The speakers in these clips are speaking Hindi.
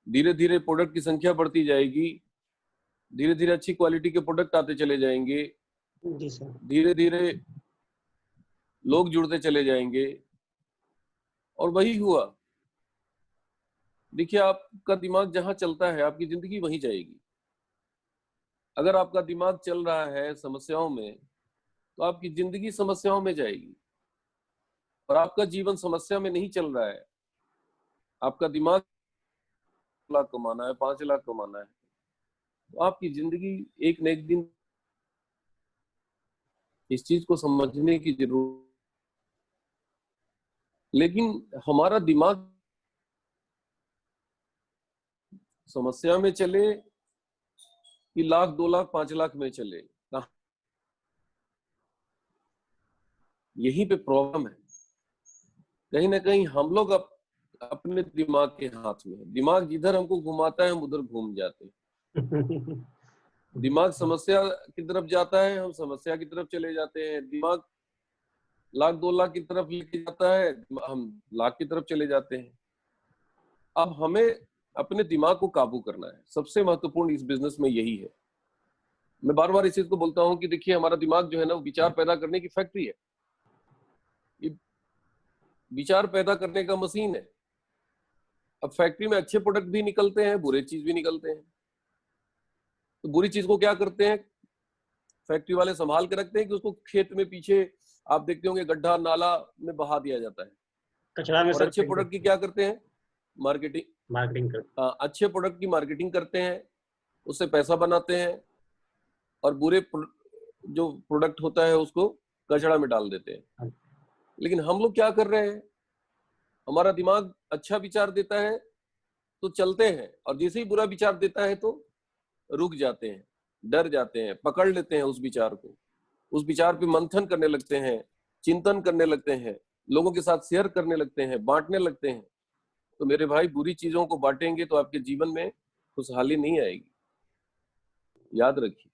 धीरे धीरे प्रोडक्ट की संख्या बढ़ती जाएगी, धीरे धीरे अच्छी क्वालिटी के प्रोडक्ट आते चले जाएंगे, जी सर। धीरे धीरे लोग जुड़ते चले जाएंगे, और वही हुआ। देखिए, आपका दिमाग जहां चलता है आपकी जिंदगी वहीं जाएगी। अगर आपका दिमाग चल रहा है समस्याओं में, तो आपकी जिंदगी समस्याओं में जाएगी। और आपका जीवन समस्या में नहीं चल रहा है, आपका दिमाग 1 लाख कमाना है, 5 लाख कमाना है, तो आपकी जिंदगी एक न एक दिन, इस चीज को समझने की जरूरत। लेकिन हमारा दिमाग समस्या में चले कि 1 लाख, 2 लाख, 5 लाख में चले, यहीं पे प्रॉब्लम है। कहीं ना कहीं हम लोग अपने दिमाग के हाथ में है। दिमाग जिधर हमको घुमाता है हम उधर घूम जाते हैं। दिमाग समस्या की तरफ जाता है, हम समस्या की तरफ चले जाते हैं। दिमाग 1 लाख, 2 लाख की तरफ लेके जाता है, हम लाख की तरफ चले जाते हैं। अब हमें अपने दिमाग को काबू करना है। सबसे महत्वपूर्ण इस बिजनेस में यही है। मैं बार बार इस चीज को बोलता हूं कि देखिए, हमारा दिमाग जो है ना, वो विचार पैदा करने की फैक्ट्री है, ये विचार पैदा करने का मशीन है। अब फैक्ट्री में अच्छे प्रोडक्ट भी निकलते हैं, बुरे चीज भी निकलते हैं। तो बुरी चीज को क्या करते हैं, फैक्ट्री वाले संभाल के रखते हैं कि उसको खेत में पीछे आप देखते होंगे गड्ढा नाला में बहा दिया जाता है। कचरा में और सर अच्छे प्रोडक्ट की क्या करते हैं, मार्केटिंग करते अच्छे प्रोडक्ट की मार्केटिंग करते हैं, उससे पैसा बनाते हैं, और बुरे जो प्रोडक्ट होता है उसको कचरा में डाल देते हैं। लेकिन हम लोग क्या कर रहे हैं, हमारा दिमाग अच्छा विचार देता है तो चलते हैं, और जैसे ही बुरा विचार देता है तो रुक जाते हैं, डर जाते हैं, पकड़ लेते हैं उस विचार को, उस विचार पे मंथन करने लगते हैं, चिंतन करने लगते हैं, लोगों के साथ शेयर करने लगते हैं, बांटने लगते हैं। तो मेरे भाई, बुरी चीजों को बांटेंगे तो आपके जीवन में खुशहाली नहीं आएगी। याद रखिए,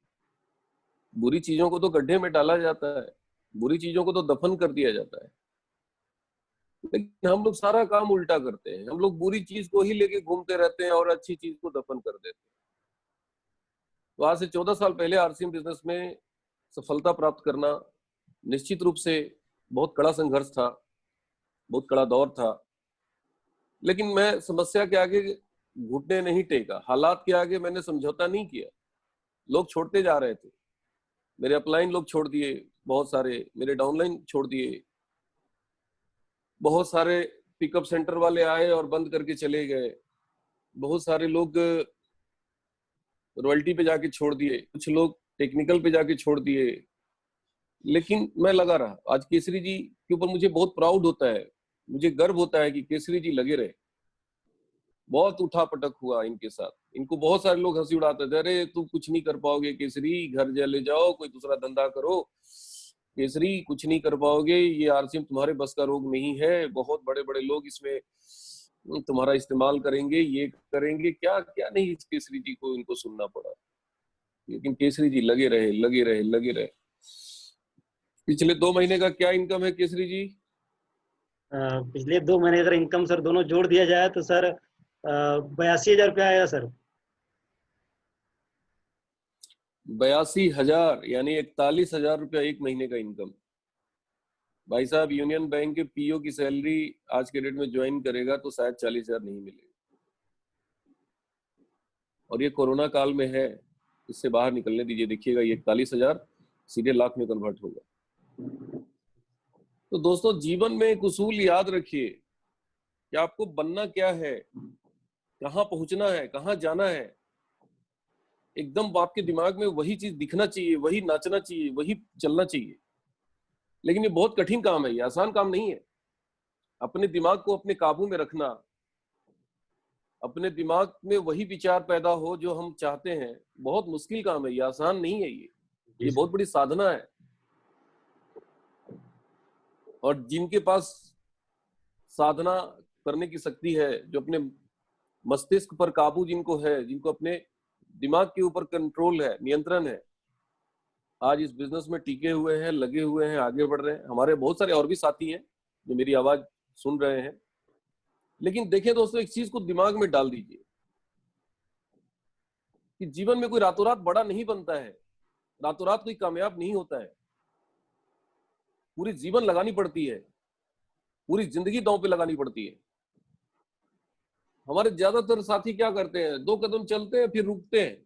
बुरी चीजों को तो गड्ढे में डाला जाता है, बुरी चीजों को तो दफन कर दिया जाता है। लेकिन हम लोग सारा काम उल्टा करते हैं, हम लोग बुरी चीज को ही लेके घूमते रहते हैं और अच्छी चीज को दफन कर देते हैं। तो आज से 14 साल पहले आरसीएम बिजनेस में सफलता प्राप्त करना निश्चित रूप से बहुत कड़ा संघर्ष था, बहुत कड़ा दौर था। लेकिन मैं समस्या के आगे घुटने नहीं टेका, हालात के आगे मैंने समझौता नहीं किया। लोग छोड़ते जा रहे थे, मेरे अपलाइन लोग छोड़ दिए, बहुत सारे मेरे डाउनलाइन छोड़ दिए, बहुत सारे पिकअप सेंटर वाले आए और बंद करके चले गए, बहुत सारे लोग रॉयल्टी पे जाके छोड़ दिए, कुछ लोग टेक्निकल पे जाके छोड़ दिए। लेकिन मैं लगा रहा। आज केसरी जी के ऊपर मुझे बहुत प्राउड होता है, मुझे गर्व होता है कि केसरी जी लगे रहे। बहुत उठा पटक हुआ इनके साथ, इनको बहुत सारे लोग हंसी उड़ाते थे, अरे तुम कुछ नहीं कर पाओगे केसरी, घर चले जाओ, कोई दूसरा धंधा करो, केसरी कुछ नहीं कर पाओगे, ये आरसीएम तुम्हारे बस का रोग नहीं है, बहुत बड़े बड़े लोग इसमें तुम्हारा इस्तेमाल करेंगे, ये करेंगे, क्या क्या नहीं। केसरी जी को इनको सुनना पड़ा, लेकिन केसरी जी लगे रहे, लगे रहे, लगे रहे। पिछले 2 महीने का क्या इनकम है केसरी जी? पिछले 2 महीने अगर इनकम सर दोनों जोड़ दिया जाए तो सर 82,000 रुपया आया सर। 82,000 यानी 41,000 रुपया एक महीने का इनकम। भाई साहब, यूनियन बैंक के पीओ की सैलरी आज के डेट में ज्वाइन करेगा तो शायद 40,000 नहीं मिलेगी। और ये कोरोना काल में है, इससे बाहर निकलने दीजिए, देखिएगा ये 41,000 सीधे लाख में कन्वर्ट होगा। तो दोस्तों, जीवन में एक उसूल याद रखिए कि आपको बनना क्या है, कहाँ पहुंचना है, कहाँ जाना है। एकदम आपके दिमाग में वही चीज दिखना चाहिए, वही नाचना चाहिए, वही चलना चाहिए। लेकिन ये बहुत कठिन काम है, ये आसान काम नहीं है। अपने दिमाग को अपने काबू में रखना, अपने दिमाग में वही विचार पैदा हो जो हम चाहते हैं, बहुत मुश्किल काम है, ये आसान नहीं है। ये बहुत बड़ी साधना है। और जिनके पास साधना करने की शक्ति है, जो अपने मस्तिष्क पर काबू जिनको है, जिनको अपने दिमाग के ऊपर कंट्रोल है, नियंत्रण है, आज इस बिजनेस में टिके हुए हैं, लगे हुए हैं, आगे बढ़ रहे हैं। हमारे बहुत सारे और भी साथी हैं जो मेरी आवाज सुन रहे हैं। लेकिन देखिए दोस्तों, एक चीज को दिमाग में डाल दीजिए, कि जीवन में कोई रातों रात बड़ा नहीं बनता है, रातों रात कोई कामयाब नहीं होता है। पूरी जीवन लगानी पड़ती है, पूरी जिंदगी दांव पे लगानी पड़ती है। हमारे ज्यादातर साथी क्या करते हैं, 2 कदम चलते हैं फिर रुकते हैं,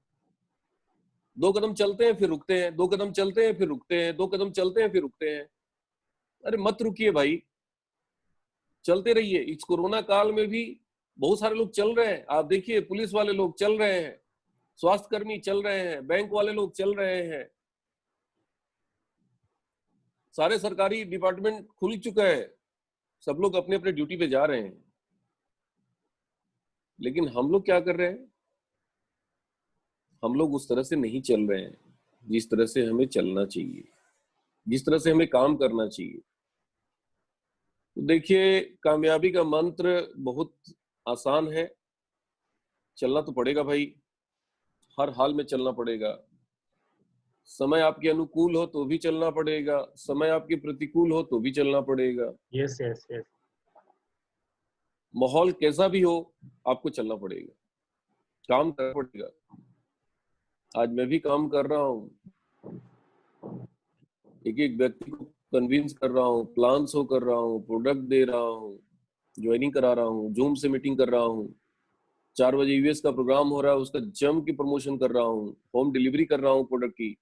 2 कदम चलते हैं फिर रुकते हैं, 2 कदम चलते हैं फिर रुकते हैं, 2 कदम चलते हैं फिर रुकते हैं। अरे मत रुकिए भाई, चलते रहिए। इस कोरोना काल में भी बहुत सारे लोग चल रहे हैं। आप देखिए, पुलिस वाले लोग चल रहे हैं, स्वास्थ्य कर्मी चल रहे हैं, बैंक वाले लोग चल रहे हैं, सारे सरकारी डिपार्टमेंट खुल चुका है, सब लोग अपने अपने ड्यूटी पे जा रहे हैं। लेकिन हम लोग क्या कर रहे हैं? हम लोग उस तरह से नहीं चल रहे हैं जिस तरह से हमें चलना चाहिए, जिस तरह से हमें काम करना चाहिए। तो देखिए, कामयाबी का मंत्र बहुत आसान है। चलना तो पड़ेगा भाई, हर हाल में चलना पड़ेगा। समय आपके अनुकूल हो तो भी चलना पड़ेगा, समय आपके प्रतिकूल हो तो भी चलना पड़ेगा। Yes yes yes. माहौल कैसा भी हो, आपको चलना पड़ेगा, काम करना पड़ेगा। आज मैं भी काम कर रहा हूँ, एक एक व्यक्ति को कन्विंस कर रहा हूँ, प्लान शो कर रहा हूँ, प्रोडक्ट दे रहा हूँ, ज्वाइनिंग करा रहा हूँ, जूम से मीटिंग कर रहा हूँ, 4 बजे यूएस का प्रोग्राम हो रहा है, उसका जम की प्रमोशन कर रहा हूँ, होम डिलीवरी कर रहा हूँ प्रोडक्ट की।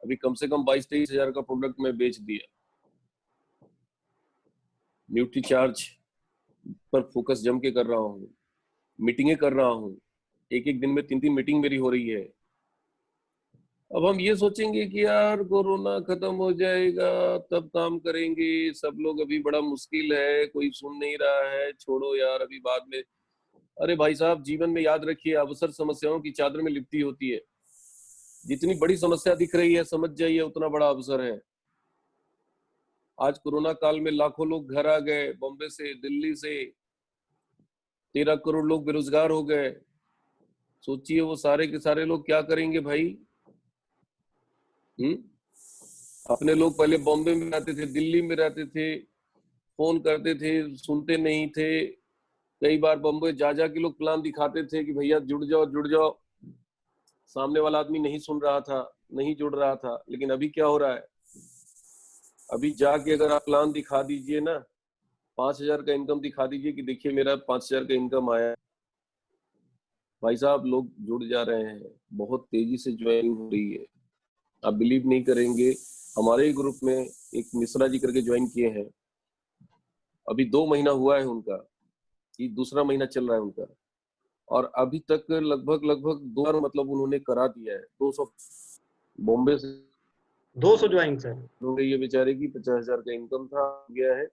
अभी कम से कम 22-23 हजार का प्रोडक्ट मैं बेच दिया। न्यूट्री चार्ज पर फोकस जम के कर रहा हूँ, मीटिंगें कर रहा हूँ, एक एक दिन में 3-3 मीटिंग मेरी हो रही है। अब हम ये सोचेंगे कि यार कोरोना खत्म हो जाएगा तब काम करेंगे, सब लोग अभी बड़ा मुश्किल है, कोई सुन नहीं रहा है, छोड़ो यार अभी बाद में। अरे भाई साहब, जीवन में याद रखिए, अवसर समस्याओं की चादर में लिपटी होती है। जितनी बड़ी समस्या दिख रही है, समझ जाइए उतना बड़ा अवसर है। आज कोरोना काल में लाखों लोग घर आ गए, बॉम्बे से, दिल्ली से 13 करोड़ लोग बेरोजगार हो गए। सोचिए वो सारे के सारे लोग क्या करेंगे भाई। अपने लोग पहले बॉम्बे में रहते थे, दिल्ली में रहते थे, फोन करते थे, सुनते नहीं थे। कई बार बॉम्बे जा जा के लोग प्लान दिखाते थे कि भैया जुड़ जाओ जुड़ जाओ, सामने वाला आदमी नहीं सुन रहा था, नहीं जुड़ रहा था। लेकिन अभी क्या हो रहा है, अभी जाके अगर आप प्लान दिखा दीजिए ना, 5,000 का इनकम दिखा दीजिए कि देखिए मेरा 5,000 का इनकम आया, भाई साहब लोग जुड़ जा रहे हैं, बहुत तेजी से ज्वाइनिंग हो रही है। आप बिलीव नहीं करेंगे, हमारे ही ग्रुप में एक मिश्रा जी करके ज्वाइन किए हैं, अभी 2 महीना हुआ है उनका, ये दूसरा महीना चल रहा है उनका, और अभी तक लगभग 2 बार मतलब उन्होंने करा दिया है। 200 बॉम्बे से 200 ज्वाइन सर हो गई है बेचारे की, 50,000 का इनकम था, गया है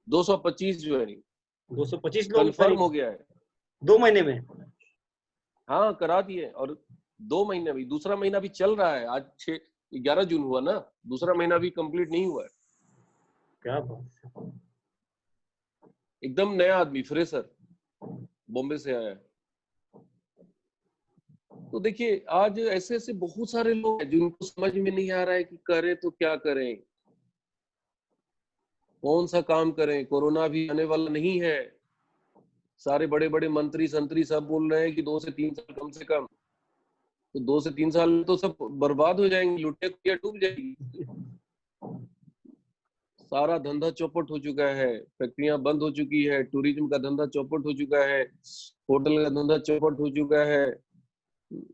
225 ज्वाइनिंग, 225 लोग कंफर्म हो गया है 2 महीने में। हाँ करा दिए, और 2 महीने भी, दूसरा महीना भी चल रहा है। आज 11 जून हुआ ना, दूसरा महीना भी कंप्लीट नहीं हुआ है। क्या बात है। एकदम नया आदमी, फ्रेशर, बॉम्बे से आया है। तो देखिए आज ऐसे ऐसे बहुत सारे लोग हैं जिनको समझ में नहीं आ रहा है कि करें तो क्या करें, कौन सा काम करें। कोरोना भी आने वाला नहीं है, सारे बड़े बड़े मंत्री संतरी सब बोल रहे हैं कि 2 से 3 साल कम से कम, तो 2 से 3 साल तो सब बर्बाद हो जाएंगे, लुटिया डूब जाएगी। सारा धंधा चौपट हो चुका है, फैक्ट्रियां बंद हो चुकी है, टूरिज्म का धंधा चौपट हो चुका है, होटल का धंधा चौपट हो चुका है,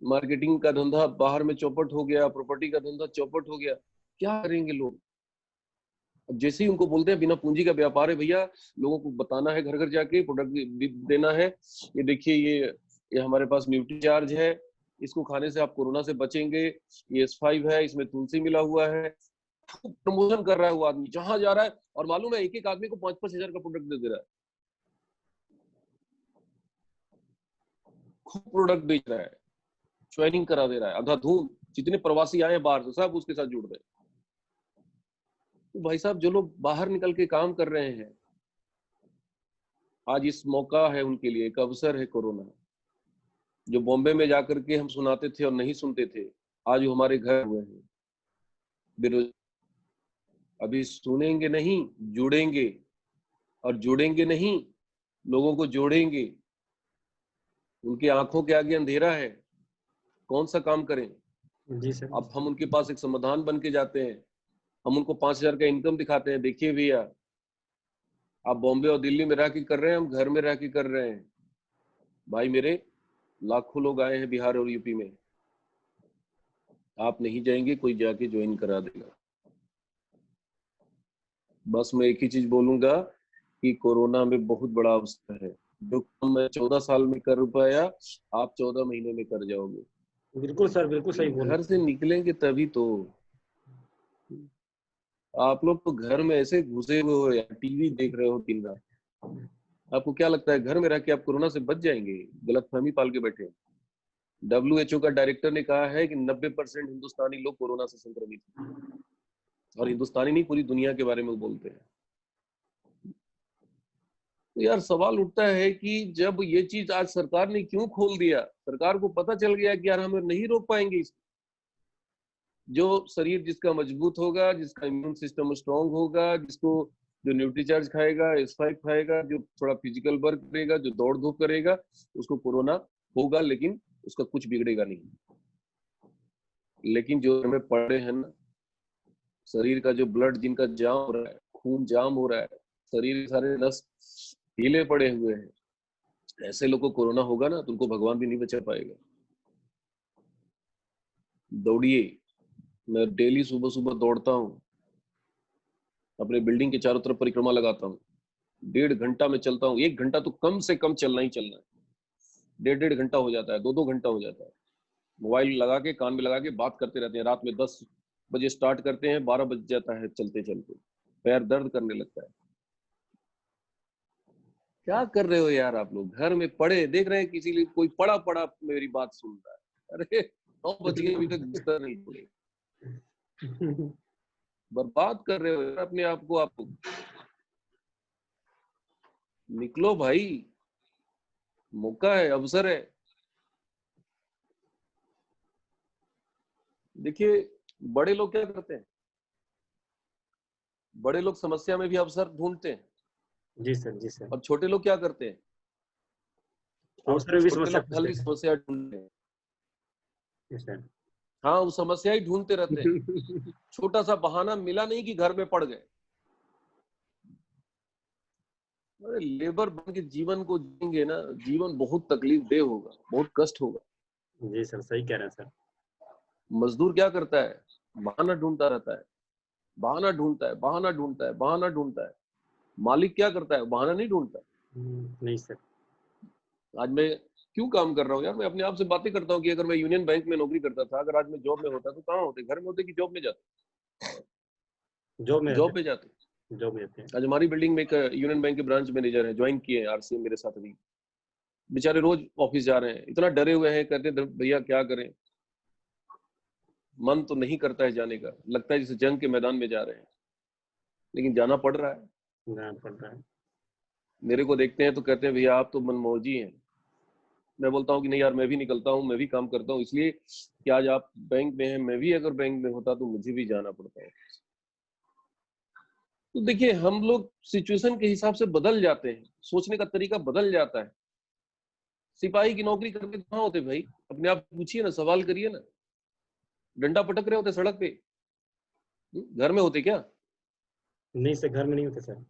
मार्केटिंग का धंधा बाहर में चौपट हो गया, प्रॉपर्टी का धंधा चौपट हो गया। क्या करेंगे लोग? अब जैसे ही उनको बोलते हैं बिना पूंजी का व्यापार है भैया, लोगों को बताना है, घर घर जाके प्रोडक्ट देना है, ये देखिए ये हमारे पास न्यूट्री चार्ज है, इसको खाने से आप कोरोना से बचेंगे, ये S5 है, इसमें तुलसी मिला हुआ है। प्रमोशन कर रहा है वो आदमी, जहां जा रहा है, और मालूम है एक एक आदमी को 5-5 हजार का प्रोडक्ट दे रहा है, खूब प्रोडक्ट बेच रहा है, ज्वाइनिंग करा दे रहा है अंधाधुंध। जितने प्रवासी आए बाहर से सब उसके साथ जुड़ गए। तो भाई साहब जो लोग बाहर निकल के काम कर रहे हैं, आज इस मौका है उनके लिए, एक अवसर है कोरोना। जो बॉम्बे में जाकर के हम सुनाते थे और नहीं सुनते थे, आज वो हमारे घर हुए हैं बेरोजगार। अभी सुनेंगे नहीं, जुड़ेंगे, और जुड़ेंगे नहीं, लोगों को जोड़ेंगे। उनकी आंखों के आगे अंधेरा है, कौन सा काम करें? जी सर। अब हम उनके पास एक समाधान बन के जाते हैं, हम उनको 5,000 का इनकम दिखाते हैं, देखिए भैया आप बॉम्बे और दिल्ली में रह के कर रहे हैं, हम घर में रह के कर रहे हैं। भाई मेरे लाखों लोग आए हैं बिहार और यूपी में, आप नहीं जाएंगे, कोई जाके ज्वाइन करा देगा। बस मैं एक ही चीज बोलूंगा कि कोरोना में बहुत बड़ा अवसर है, जो काम मैं 14 साल में कर पाया आप 14 महीने में कर जाओगे। बिल्कुल सर, बिल्कुल सही बोल घर से निकलेंगे तभी तो। आप लोग तो घर में ऐसे घुसे हुए हो या टीवी देख रहे हो दिन रात, आपको क्या लगता है घर में रह के आप कोरोना से बच जाएंगे? गलतफहमी पाल के बैठे। WHO का डायरेक्टर ने कहा है कि 90% हिंदुस्तानी लोग कोरोना से संक्रमित हैं, और हिंदुस्तानी नहीं पूरी दुनिया के बारे में वो बोलते हैं। तो यार सवाल उठता है कि जब ये चीज आज सरकार ने क्यों खोल दिया, सरकार को पता चल गया कि यार हम नहीं रोक पाएंगे इसको। जो शरीर जिसका मजबूत होगा, जिसका इम्यून सिस्टम स्ट्रांग होगा, जिसको जो न्यूट्रीचार्ज खाएगा, स्पाइक खाएगा, जो थोड़ा फिजिकल वर्क करेगा, जो दौड़ धूप करेगा, उसको कोरोना होगा लेकिन उसका कुछ बिगड़ेगा नहीं। लेकिन जो हमें पड़े हैं ना, शरीर का जो ब्लड जिनका जाम हो रहा है, खून जाम हो रहा है, शरीर के सारे नस ढीले पड़े हुए हैं, ऐसे लोगों को कोरोना होगा ना तो उनको भगवान भी नहीं बचा पाएगा। दौड़िए, मैं डेली सुबह सुबह दौड़ता हूँ, अपने बिल्डिंग के चारों तरफ परिक्रमा लगाता हूँ, 1.5 घंटा में चलता हूँ, 1 घंटा तो कम से कम चलना ही चलना है, 1.5 घंटा हो जाता है, 2 घंटा हो जाता है। मोबाइल लगा के कान में लगा के बात करते रहते हैं, रात में 10 बजे स्टार्ट करते हैं, 12 बज जाता है चलते चलते, पैर दर्द करने लगता है। क्या कर रहे हो यार आप लोग? घर में पड़े देख रहे हैं, किसी लिए कोई पड़ा पड़ा मेरी बात सुन रहा है। अरे 9 बज गए अभी तक बिस्तर नहीं छोड़े, बर्बाद कर रहे हो यार अपने आप को। आप निकलो भाई, मौका है, अवसर है। देखिए बड़े लोग क्या करते हैं, बड़े लोग समस्या में भी अवसर ढूंढते हैं। जी सर, जी सर। और छोटे लोग क्या करते हैं, अवसर में भी छोटे समस्या लोग फंसते खाली हैं। समस्या ढूंढते हैं। जी सर। हाँ, वो समस्या ही ढूंढते रहते हैं, छोटा सा बहाना मिला नहीं कि घर में पड़ गए। अरे लेबर बन के जीवन को जिएंगे ना, जीवन बहुत तकलीफ दे होगा, बहुत कष्ट होगा। जी सर, सही कह रहे हैं सर। मजदूर क्या करता है, बहाना ढूंढता रहता है, बहाना ढूंढता है, बहाना ढूंढता है, बहाना ढूंढता है। मालिक क्या करता है, बहाना नहीं ढूंढता। नहीं सर। आज मैं क्यों काम कर रहा हूँ यार, मैं अपने आप से बातें करता हूँ कि अगर मैं यूनियन बैंक में नौकरी करता था, अगर आज मैं जॉब में होता तो कहाँ होते, घर में होते कि जॉब में जाते? जॉब में जॉब रहते में जाते। हैं, जॉब में रहते हैं। आज हमारी बिल्डिंग में एक यूनियन बैंक के ब्रांच मैनेजर है, ज्वाइन किए हैं आरसीएम मेरे साथ अभी। बेचारे रोज ऑफिस जा रहे हैं, इतना डरे हुए हैं, कहते हैं भैया क्या करें, मन तो नहीं करता है जाने का, लगता है जैसे जंग के मैदान में जा रहे हैं, लेकिन जाना पड़ रहा है। जाना पड़ रहा है। मेरे को देखते हैं तो कहते हैं भैया आप तो मनमौजी हैं। मैं बोलता हूँ कि नहीं यार, मैं भी निकलता हूँ, मैं भी काम करता हूँ, इसलिए कि आज आप बैंक में हैं, मैं भी अगर बैंक में होता तो मुझे भी जाना पड़ता है। तो देखिए हम लोग सिचुएशन के हिसाब से बदल जाते हैं, सोचने का तरीका बदल जाता है। सिपाही की नौकरी करके कहाँ होते भाई, अपने आप पूछिए ना, सवाल करिए ना। डंडा पटक रहे होते सड़क पे, घर में होते क्या? नहीं सर, घर में नहीं होते सर,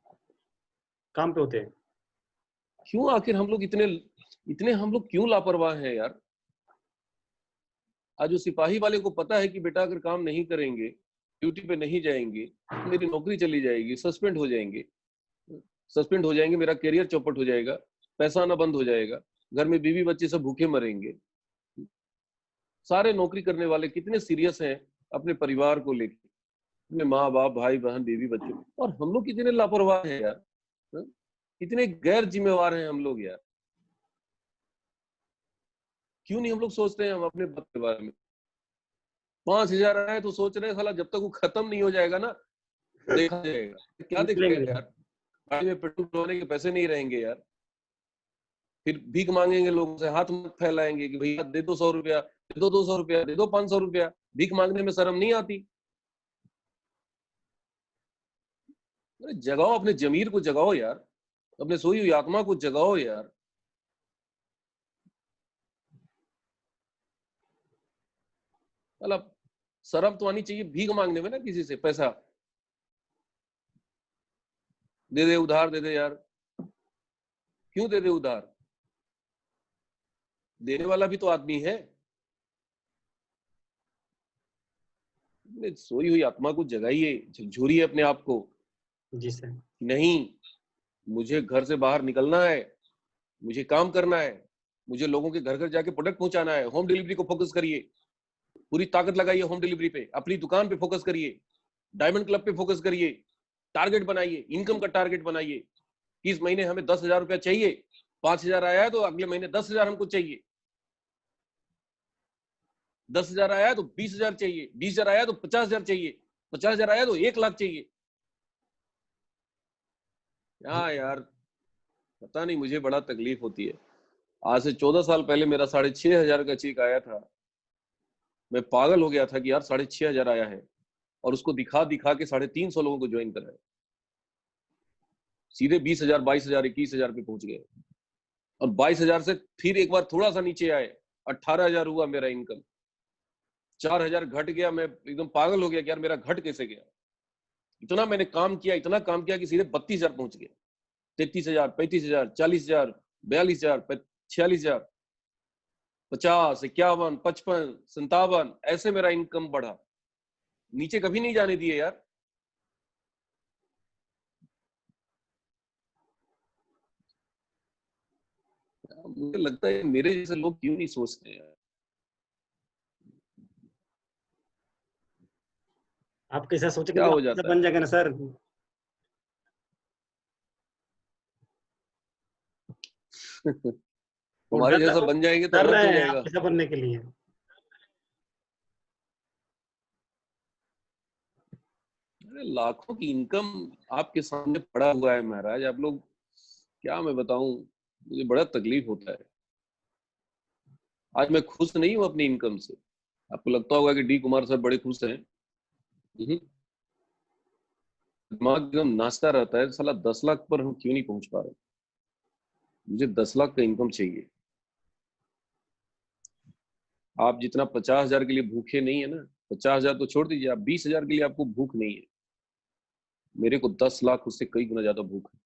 काम पे होते हैं। क्यों आखिर हम लोग इतने इतने हम लोग क्यों लापरवाह हैं यार? आज जो सिपाही वाले को पता है कि बेटा अगर काम नहीं करेंगे, ड्यूटी पे नहीं जाएंगे, तो मेरी नौकरी चली जाएगी, सस्पेंड हो जाएंगे, सस्पेंड हो जाएंगे, मेरा करियर चौपट हो जाएगा, पैसा आना बंद हो जाएगा, घर में बीवी बच्चे सब भूखे मरेंगे। सारे नौकरी करने वाले कितने सीरियस हैं अपने परिवार को लेकर, अपने माँ बाप, भाई बहन, बीवी बच्चों, और हम लोग कितने लापरवाह हैं यार, कितने गैर जिम्मेवार हैं हम लोग यार। क्यों नहीं हम लोग सोचते हैं हम अपने बाप के बारे में? 5,000 आए तो सोच रहे हैं साला जब तक वो खत्म नहीं हो जाएगा ना देखा जाएगा। क्या निकलेंगे देखेगा नहीं। यार, गाड़ी में पेट्रोल डलवाने के पैसे नहीं रहेंगे यार, फिर भीख मांगेंगे लोगों से, हाथ मत फैलाएंगे कि भैया दे दो 100 रुपया, दे दो 200 रुपया, दे दो 500 रुपया। भीख मांगने में शर्म नहीं आती? अरे जगाओ, अपने जमीर को जगाओ यार, अपने सोई हुई आत्मा को जगाओ यार। मतलब शर्म तो आनी चाहिए भीख मांगने में ना, किसी से पैसा दे दे, उधार दे दे यार, क्यों दे दे उधार? देने वाला भी तो आदमी है। सोई हुई आत्मा को जगाइए, झकझोरिए अपने आप को। जी सर। नहीं, मुझे घर से बाहर निकलना है, मुझे काम करना है, मुझे लोगों के घर घर जाके प्रोडक्ट पहुंचाना है। होम डिलीवरी को फोकस करिए, पूरी ताकत लगाइए होम डिलीवरी पे, अपनी दुकान पे फोकस करिए, डायमंड क्लब पे फोकस करिए, टारगेट बनाइए, इनकम का टारगेट बनाइए कि इस महीने हमें 10,000 रुपया चाहिए। 5,000 आया है तो अगले महीने 10,000 हमको चाहिए, 10,000 आया है तो 20,000 चाहिए, 20,000 आया तो 50,000 चाहिए, 50,000 आया तो 1,00,000 चाहिए। हाँ यार, पता नहीं, मुझे बड़ा तकलीफ होती है। आज से 14 साल पहले मेरा 6,500 का चेक आया था, मैं पागल हो गया था कि यार 6,500 आया है, और उसको दिखा दिखा के 350 लोगों को ज्वाइन कराया, सीधे 20,000, 22,000, 21,000 पे पहुंच गए। और 22,000 से फिर एक बार थोड़ा सा नीचे आए, 18,000 हुआ मेरा इनकम, 4,000 घट गया। मैं एकदम पागल हो गया कि यार मेरा घट कैसे गया। इतना मैंने काम किया, इतना काम किया कि सीधे 32,000 पहुंच गया। 33,000, 35,000, 40,000, 42,000, 46,000, 50, 51, 55, 57, ऐसे मेरा इनकम बढ़ा। नीचे कभी नहीं जाने दिए यार। मुझे लगता है मेरे जैसे लोग क्यों नहीं सोचते यार। आप कैसा सोचेंगे क्या तो हो आप कैसा जाता बन है? जाएगा ना सर। वो हमारे जैसा डर बन जाएंगे तो डर अलग रहे हो हैं आप जाएगा। कैसा बनने के लिए। अरे लाखों की इनकम आपके सामने पड़ा हुआ है महाराज, आप लोग, क्या मैं बताऊं, मुझे बड़ा तकलीफ होता है। आज मैं खुश नहीं हूं अपनी इनकम से। आपको लगता होगा कि डी कुमार सर बड़े खुश हैं। दिमाग एकदम नाचता रहता है, साला 10 लाख पर हम क्यों नहीं पहुंच पा रहे। मुझे 10 लाख का इनकम चाहिए। आप जितना 50,000 के लिए भूखे नहीं है ना, 50,000 तो छोड़ दीजिए, आप 20,000 के लिए आपको भूख नहीं है। मेरे को 10 लाख उससे कई गुना ज्यादा भूख है।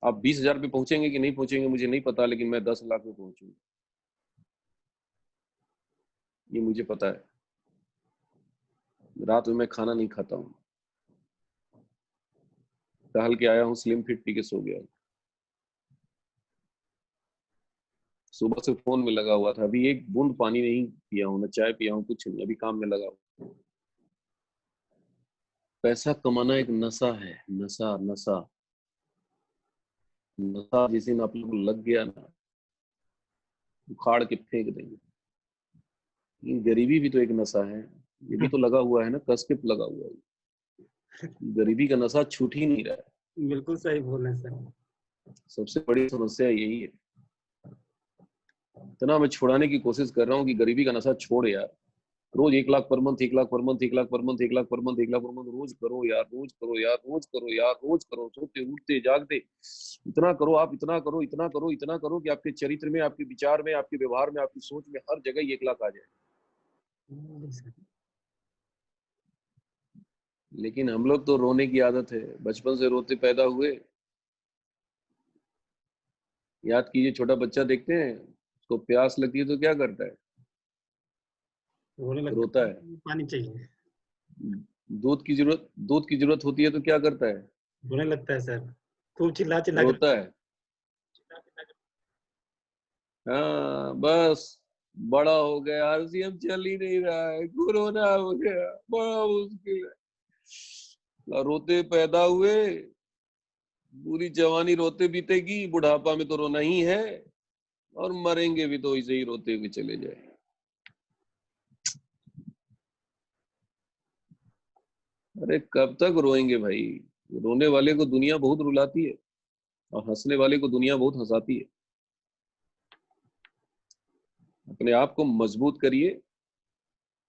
आप 20,000 पे पहुंचेंगे कि नहीं पहुंचेंगे मुझे नहीं पता, लेकिन मैं 10 लाख पे पहुंचूंगा, ये मुझे पता है। रात में मैं खाना नहीं खाता हूँ, टहल के आया हूँ, स्लिम फिट पी के सो गया। सुबह से फोन में लगा हुआ था, अभी एक बूंद पानी नहीं पिया हूँ, ना चाय पिया हूँ, कुछ नहीं, अभी काम में लगा हूँ। पैसा कमाना एक नशा है, नशा नशा नशा। जिस दिन आप लोग लग गया ना, उखाड़ के फेंक देंगे। गरीबी भी तो एक नशा है, ये भी तो लगा हुआ है ना, कस के लगा हुआ है। गरीबी का नशा छूट ही नहीं रहा है। बिल्कुल सही बोल रहे हैं सर। सबसे बड़ी समस्या यही है। इतना मैं छुड़ाने की कोशिश कर रहा हूँ कि गरीबी का नशा छोड़ यार। रोज 1 lakh per month, 1 lakh per month, 1 lakh per month, 1 lakh per month, 1 lakh per month, रोज करो यार, रोज करो यार, रोज करो यार, रोज करो, सोते उठते जागते इतना करो। आप इतना करो, इतना करो, इतना करो कि आपके चरित्र में, आपके विचार में, आपके व्यवहार में, आपकी सोच में, हर जगह 1 लाख आ जाए। लेकिन हम लोग तो रोने की आदत है, बचपन से रोते पैदा हुए। याद कीजिए, छोटा बच्चा देखते हैं, उसको प्यास लगती है तो क्या करता है? रोने लगता रोता है, है। पानी चाहिए। दूध की जरूरत होती है तो क्या करता है? रोने लगता है सर, खूब चिल्ला चिल्ला कर। रोता है। हाँ बस, बड़ा हो गया, आरसीएम चल ही नहीं रहा है, कोरोना हो गया, बड़ा मुश्किल है। रोते पैदा हुए, पूरी जवानी रोते बीतेगी, बुढ़ापा में तो रोना ही है, और मरेंगे भी तो ऐसे ही रोते हुए चले जाए। अरे कब तक रोएंगे भाई? रोने वाले को दुनिया बहुत रुलाती है, और हंसने वाले को दुनिया बहुत हंसाती है। अपने आप को मजबूत करिए,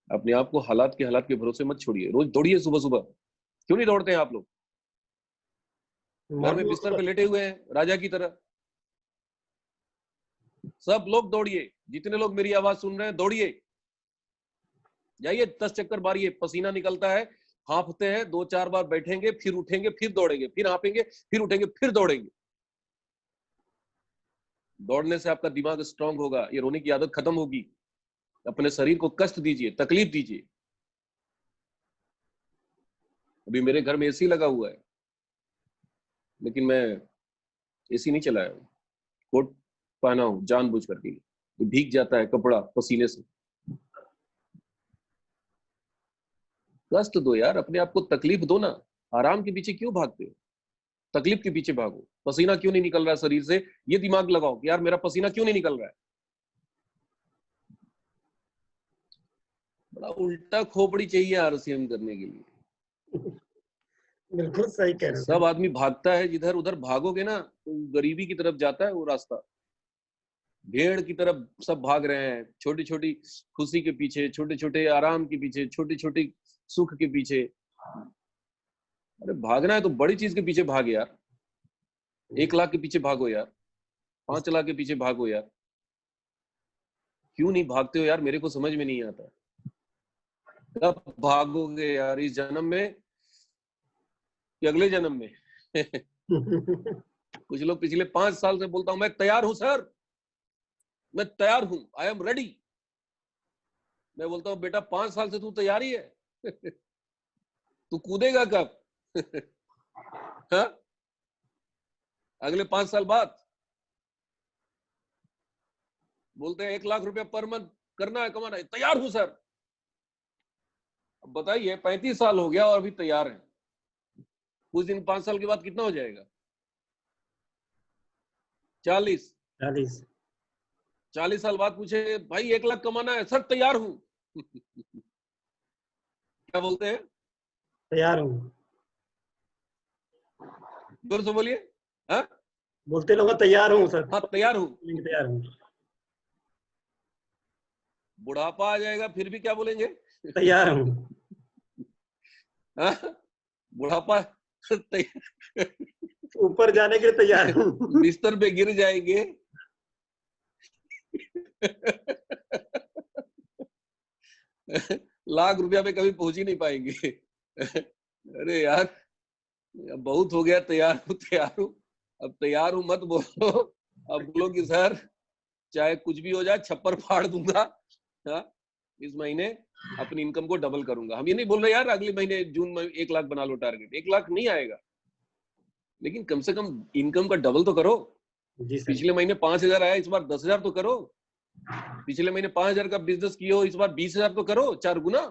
अपने आप को हालात के भरोसे मत छोड़िए। रोज दौड़िए सुबह सुबह। क्यों नहीं दौड़ते हैं आप लोग? घर में मॉर्निंग वॉक बिस्तर पे लेटे हुए हैं राजा की तरह। सब लोग दौड़िए, जितने लोग मेरी आवाज सुन रहे हैं दौड़िए। जाइए 10 चक्कर मारिए, पसीना निकलता है, हांफते हैं, 2-4 बार बैठेंगे, फिर उठेंगे, फिर दौड़ेंगे, फिर हांफेंगे, फिर उठेंगे, फिर दौड़ेंगे। दौड़ने से आपका दिमाग स्ट्रांग होगा, ये रोने की आदत खत्म होगी। अपने शरीर को कष्ट दीजिए, तकलीफ दीजिए। अभी मेरे घर में एसी लगा हुआ है, लेकिन मैं एसी नहीं चलाया हूं, कोट पहना हूं जानबूझ करके, भीग जाता है कपड़ा पसीने से। कष्ट दो यार, अपने आप को तकलीफ दो ना। आराम के पीछे क्यों भागते हो? तकलीफ के पीछे भागो। पसीना क्यों नहीं निकल रहा है शरीर से, ये दिमाग लगाओ कि यार मेरा पसीना क्यों नहीं निकल रहा है। बड़ा उल्टा खोपड़ी चाहिए आरसीएम करने के लिए। बिल्कुल सही कह रहे हो सब सर। आदमी भागता है, जिधर उधर भागोगे ना तो गरीबी की तरफ जाता है वो रास्ता। भेड़ की तरफ सब भाग रहे हैं, छोटी छोटी खुशी के पीछे, छोटे छोटे आराम के पीछे, छोटी छोटी सुख के पीछे। अरे भागना है तो बड़ी चीज के पीछे भाग यार। 1 लाख के पीछे भागो यार, 5 लाख के पीछे भागो यार। क्यों नहीं भागते हो यार, मेरे को समझ में नहीं आता। कब भागोगे यार, इस जन्म में कि अगले जन्म में? कुछ लोग पिछले 5 साल से बोलता हूं मैं तैयार हूं सर, मैं तैयार हूं, आई एम रेडी। मैं बोलता हूं बेटा 5 साल से तू तैयार ही है। तू कूदेगा कब? हाँ? अगले 5 साल बाद बोलते हैं 1 लाख रुपया पर मंथ करना है, कमाना है, तैयार हूं सर। अब बताइए 35 साल हो गया और अभी तैयार है। कुछ दिन 5 साल के बाद कितना हो जाएगा? 40। 40। 40 साल बाद पूछे भाई 1 लाख कमाना है सर, तैयार हूं। क्या बोलते हैं? तैयार हूँ। जोर से बोलिए। हाँ बोलते लोग तैयार हूँ सर। हाँ, तैयार हूं। तैयार हूँ। बुढ़ापा आ जाएगा फिर भी क्या बोलेंगे? तैयार हूँ। हाँ? बुढ़ापा ऊपर जाने के लिए तैयार हूँ। बिस्तर पे गिर जाएंगे। लाख रुपया पे कभी पहुंच ही नहीं पाएंगे। अरे यार अब बहुत हो गया, तैयार हूं तैयार हूं। अब तैयार हूं मत बोलो, अब बोलो कि सर चाहे कुछ भी हो जाए छप्पर फाड़ दूंगा। हाँ? इस महीने अपनी इनकम को डबल करूंगा। हम ये नहीं बोल रहे यार अगले महीने जून में 1 लाख बना लो टारगेट, 1 लाख नहीं आएगा, लेकिन कम से कम इनकम का डबल तो करो। जी सर। पिछले महीने 5,000 आया, इस बार 10,000 तो करो। पिछले महीने 5,000 का बिजनेस किए हो, इस बार 20,000 तो करो, 4 गुना।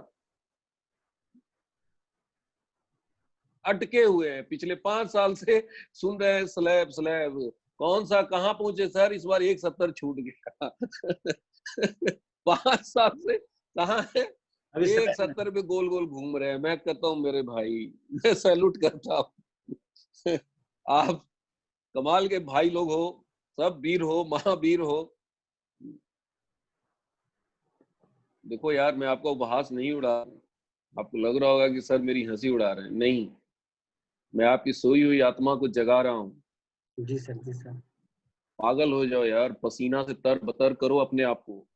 अटके हुए हैं पिछले 5 साल से, सुन रहे हैं स्लैब स्लैब। कौन सा कहां पहुंचे सर, इस बार 170 छूट गया। 5 साल से कहां है? अभी समय 170 पे गोल गोल घूम रहे हैं। मैं कहता हूँ मेरे भाई, मैं सैल्यूट करता हूँ। आप कमाल के भाई लोग हो, सब वीर हो, महावीर हो। देखो यार मैं आपका उपहास नहीं उड़ा रहा हूं। आपको लग रहा होगा कि सर मेरी हंसी उड़ा रहे हैं, नहीं, मैं आपकी सोई हुई आत्मा को जगा रहा हूँ। जी सर। जी सर। पागल हो जाओ यार, पसीना से तर बतर करो अपने आप को।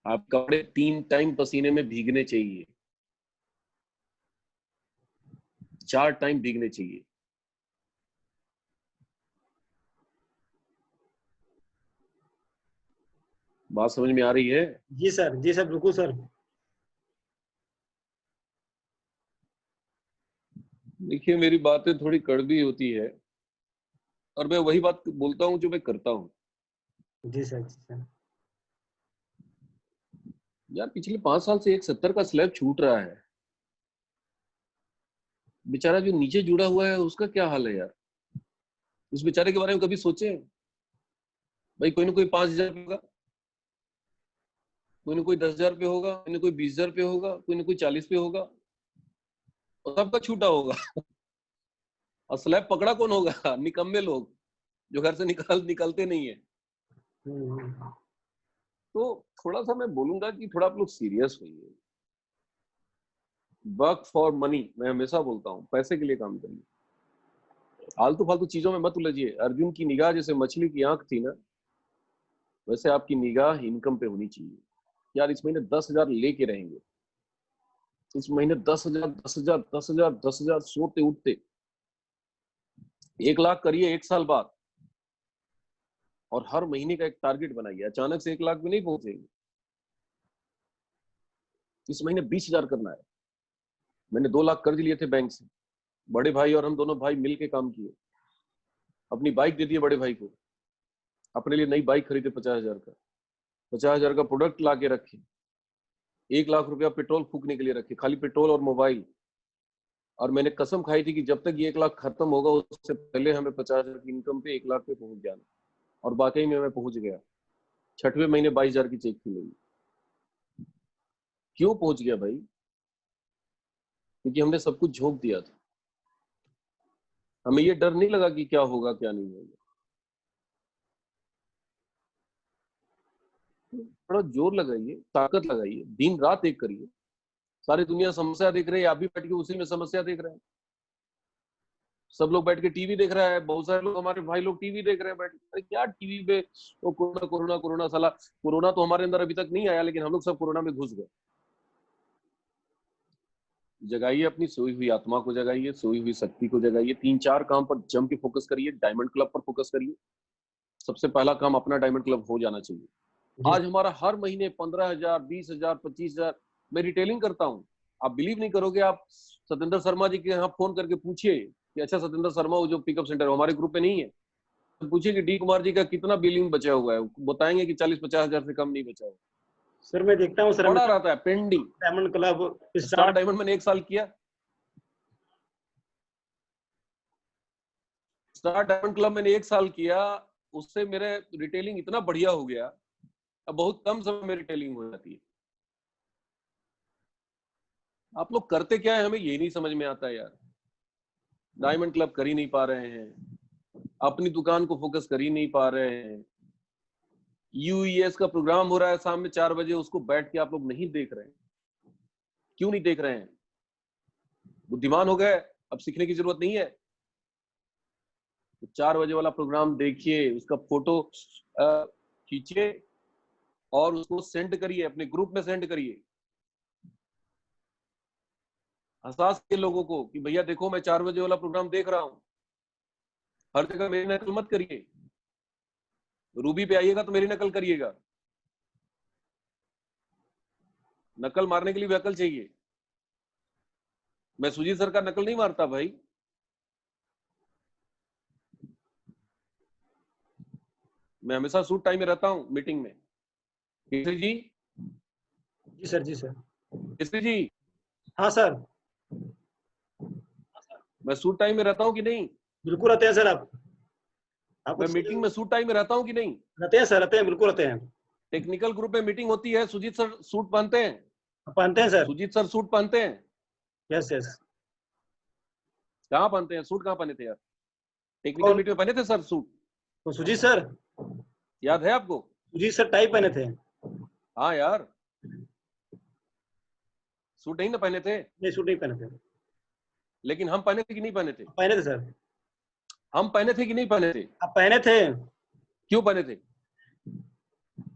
आप कपड़े 3 टाइम पसीने में भीगने चाहिए, 4 टाइम भीगने चाहिए। बात समझ में आ रही है? जी सर। जी सर, बिल्कुल सर। देखिए मेरी बातें थोड़ी कड़वी होती है, और मैं वही बात बोलता हूँ जो मैं करता हूँ। जी सर। जी सर। यार पिछले 5 साल से 170 का स्लैब छूट रहा है, बेचारा जो नीचे जुड़ा हुआ है उसका क्या हाल है यार? उस बेचारे के बारे में कभी सोचे? भाई कोई ना कोई 5,000 पे होगा, कोई ना कोई 10,000 पे होगा, कोई ना कोई 20,000 पे होगा, कोई ना कोई 40 पे होगा, और सबका छूटा होगा। और स्लैब पकड़ा कौन होगा? निकम्मे लोग जो घर से निकलते नहीं है। हम्म। तो थोड़ा सा मैं बोलूंगा कि थोड़ा आप लोग सीरियस होइए। वर्क फॉर मनी, मैं हमेशा बोलता हूँ, पैसे के लिए काम करिए। आलतू फालतू चीजों में मत उलझिए। अर्जुन की निगाह जैसे मछली की आंख थी ना, वैसे आपकी निगाह इनकम पे होनी चाहिए। यार इस महीने 10,000 लेके रहेंगे, इस महीने 10,000 10,000 10,000 10,000 सोते उठते 1 लाख करिए 1 साल बाद, और हर महीने का एक टारगेट बनाइए। अचानक से 1 लाख में नहीं पहुंचेंगे। इस महीने 20,000 करना है। मैंने 2 लाख कर्ज लिए थे बैंक से, बड़े भाई और हम दोनों भाई मिलके काम किए, अपनी बाइक दे दिए बड़े भाई को, अपने लिए नई बाइक खरीदे 50,000 का, 50,000 का प्रोडक्ट ला के रखे, 1 लाख रुपया पेट्रोल फूकने के लिए रखे, खाली पेट्रोल और मोबाइल। और मैंने कसम खाई थी कि जब तक ये 1 लाख खत्म होगा उससे पहले हमें 50,000 की इनकम पे 1 लाख पे पहुंच जाना। और वाकई में मैं पहुंच गया। 6वें महीने 22,000 की चेक थी मेरी। क्यों पहुंच गया भाई? क्योंकि हमने सब कुछ झोंक दिया था। हमें ये डर नहीं लगा कि क्या होगा क्या नहीं होगा। थोड़ा जोर लगाइए, ताकत लगाइए, दिन रात एक करिए। सारी दुनिया समस्या देख रही है, आप भी बैठ के उसी में समस्या देख रहे हैं। सब लोग बैठ के टीवी देख रहा है, बहुत सारे लोग हमारे भाई लोग टीवी देख रहे हैं बैठ के। क्या टीवी पे वो कोरोना कोरोना कोरोना, साला कोरोना तो हमारे अंदर अभी तक नहीं आया, लेकिन हम लोग सब कोरोना में घुस गए। जगाइए अपनी सोई हुई आत्मा को, जगाइए सोई हुई शक्ति को जगाइए। 3-4 काम पर जम के फोकस करिए। डायमंड क्लब पर फोकस करिए। सबसे पहला काम अपना डायमंड क्लब हो जाना चाहिए। आज हमारा हर महीने 15,000 20,000 25,000 मैं रिटेलिंग करता हूँ। आप बिलीव नहीं करोगे, आप सत्येंद्र शर्मा जी के यहाँ फोन करके पूछिए कि अच्छा सत्येंद्र शर्मा वो जो पिकअप सेंटर हमारे ग्रुप में नहीं है, तो पूछिए कि डी कुमार जी का कितना बिलिंग बचा हुआ है, बताएंगे कि 40-50 हजार से कम नहीं बचा हुआ। सर मैं देखता हूँ सर, पड़ा रहता है pending. Diamond club star diamond मैंने 1 साल किया, स्टार डायमंड क्लब मैंने 1 साल किया, उससे मेरे रिटेलिंग इतना बढ़िया हो गया, अब बहुत कम समय में रिटेलिंग हो जाती है। आप लोग करते क्या है हमें यही नहीं समझ में आता है यार। डायमंड क्लब कर ही नहीं पा रहे हैं, अपनी दुकान को फोकस कर ही नहीं पा रहे हैं। यूईएस का प्रोग्राम हो रहा है शाम में 4 बजे, उसको बैठ के आप लोग नहीं देख रहे हैं। क्यों नहीं देख रहे हैं? बुद्धिमान हो गए, अब सीखने की जरूरत नहीं है। तो 4 बजे वाला प्रोग्राम देखिए, उसका फोटो खींचिए और उसको सेंड करिए, अपने ग्रुप में सेंड करिए। एहसास के लोगों को कि भैया देखो मैं 4 बजे वाला प्रोग्राम देख रहा हूं। हर जगह मेरी नकल मत करिए। रूबी पे आइएगा तो मेरी नकल करिएगा। नकल मारने के लिए भी अकल चाहिए। मैं सुजीत सर का नकल नहीं मारता भाई। मैं हमेशा सूट टाइम में रहता हूं मीटिंग में। केसरी जी। जी सर, जी सर। केसरी जी। हाँ सर। मैं सूट टाइम में रहता हूं कि नहीं? बिल्कुल रहते हैं सर। आप मैं मीटिंग में सूट टाइम में रहता हूं कि नहीं? रहते हैं सर, रहते हैं, बिल्कुल रहते हैं। टेक्निकल ग्रुप में मीटिंग होती है, सुजीत सर सूट पहनते हैं? पहनते हैं सर। सुजीत सर सूट पहनते हैं? Yes yes. कहाँ पहनते हैं सूट? कहाँ पहने थे यार? टेक्निकल मीटिंग में पहने थे सर सूट? तो सुजीत सर, याद है आपको? सुजीत सर टाई पहने थे। हाँ यार, सूट नहीं ना पहने थे? नहीं, सूट नहीं पहने थे। लेकिन हम पहने थे कि नहीं पहने थे? पहने थे सर। हम पहने थे कि नहीं पहने थे? आप पहने थे। क्यों पहने थे?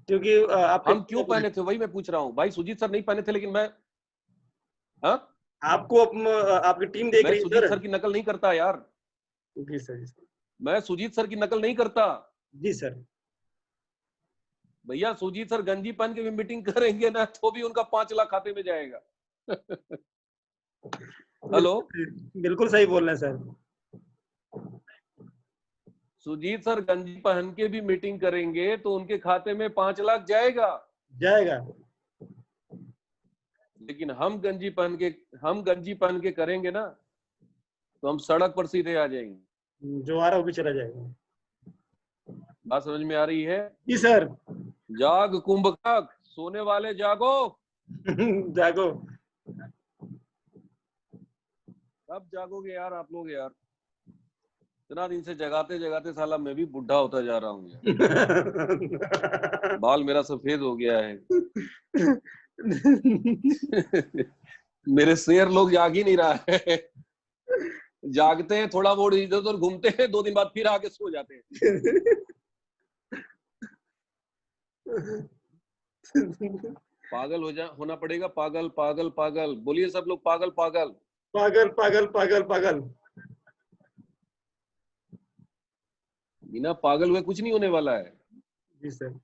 क्योंकि आप हम क्यों पहने थे वही मैं पूछ रहा हूँ भाई। सुजीत सर नहीं पहने थे लेकिन मैं, हाँ, आपको आपकी टीम देख रही है सुजीत सर। सर की नकल नहीं करता यार। जी सर, जी सर। मैं सुजीत सर की नकल नहीं करता जी सर। भैया। सुजीत सर गंजी पहन के भी मीटिंग करेंगे ना तो भी उनका 5 लाख खाते में जाएगा। हेलो, बिल्कुल सही बोल रहे हैं सर। सुजीत सर गंजी पहन के भी मीटिंग करेंगे तो उनके खाते में 5 लाख जाएगा। लेकिन हम गंजी पहन के करेंगे ना तो हम सड़क पर सीधे आ जाएंगे। जो आ रहा है वो भी चला जाएगा। बात समझ में आ रही है? जी सर। जाग कुंभकर्ण, सोने वाले जागो। जागो। कब जागोगे यार आप लोग यार? इतना दिन से जगाते जगाते साला मैं भी बुढ़ा होता जा रहा हूँ यार। बाल मेरा सफेद हो गया है। मेरे शेर लोग जाग ही नहीं रहा है। जागते हैं, थोड़ा बहुत इधर उधर घूमते हैं, 2 दिन बाद फिर आके सो जाते हैं। पागल होना पड़ेगा। पागल पागल पागल बोलिए सब लोग, पागल पागल पागल पागल पागल पागल। बिना पागल हुए कुछ नहीं होने वाला है। जी सर।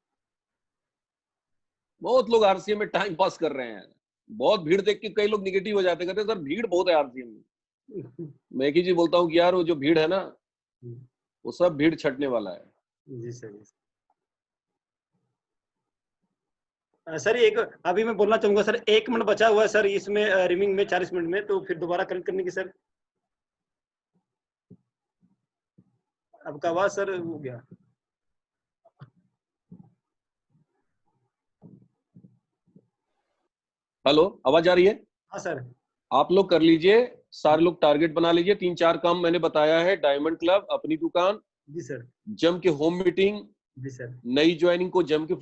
बहुत लोग आरसीएम में टाइम पास कर रहे हैं। बहुत भीड़ देख के कई लोग निगेटिव हो जाते, कहते हैं सर भीड़ बहुत है आरसीएम में। मैं एक ही चीज बोलता हूँ कि यार वो जो भीड़ है ना, वो सब भीड़ छटने वाला है। जी सर। सर एक अभी मैं बोलना चाहूंगा सर, 1 मिनट बचा हुआ है सर इसमें रिमिंग में 40 मिनट में, तो फिर दोबारा कनेक्ट करने की सर। आपका आवाज सर हो गया। हेलो, आवाज आ रही है? हाँ सर। आप लोग कर लीजिए, सारे लोग टारगेट बना लीजिए। 3-4 काम मैंने बताया है। डायमंड क्लब, अपनी दुकान, जी सर। जम के होम मीटिंग, जी सर। नई ज्वाइनिंग को जम के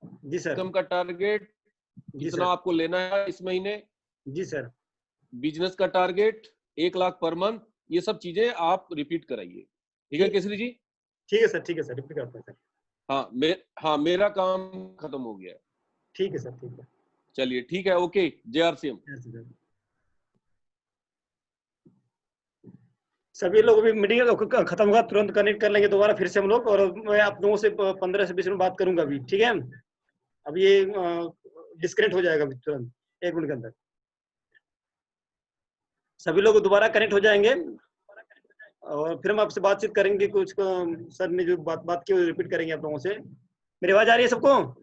जी सर। फोकम का टारगेट, जी कितना सर। आपको लेना है इस महीने, जी सर। बिजनेस का टारगेट 1 लाख पर मंथ, ये सब चीजें आप रिपीट कराइए। ठीक है केसरी जी? ठीक है सर, ठीक है सर, रिपीट करते हैं सर। हाँ, मेरा काम खत्म हो गया। ठीक है सर, ठीक है। चलिए ठीक है, ओके। JRCM। सभी लोग भी मीटिंग खत्म होगा तुरंत कनेक्ट कर लेंगे दोबारा फिर से हम लोग, और मैं आप लोगों से 15 से 20 मिनट बात करूंगा अभी, ठीक है? अब ये डिस्कनेक्ट हो जाएगा अभी तुरंत 1 मिनट के अंदर। सभी लोग दोबारा कनेक्ट हो जाएंगे और फिर हम आपसे बातचीत करेंगे। कुछ सर ने जो बात की वो रिपीट करेंगे आप लोगों से। मेरी आवाज आ रही है सबको?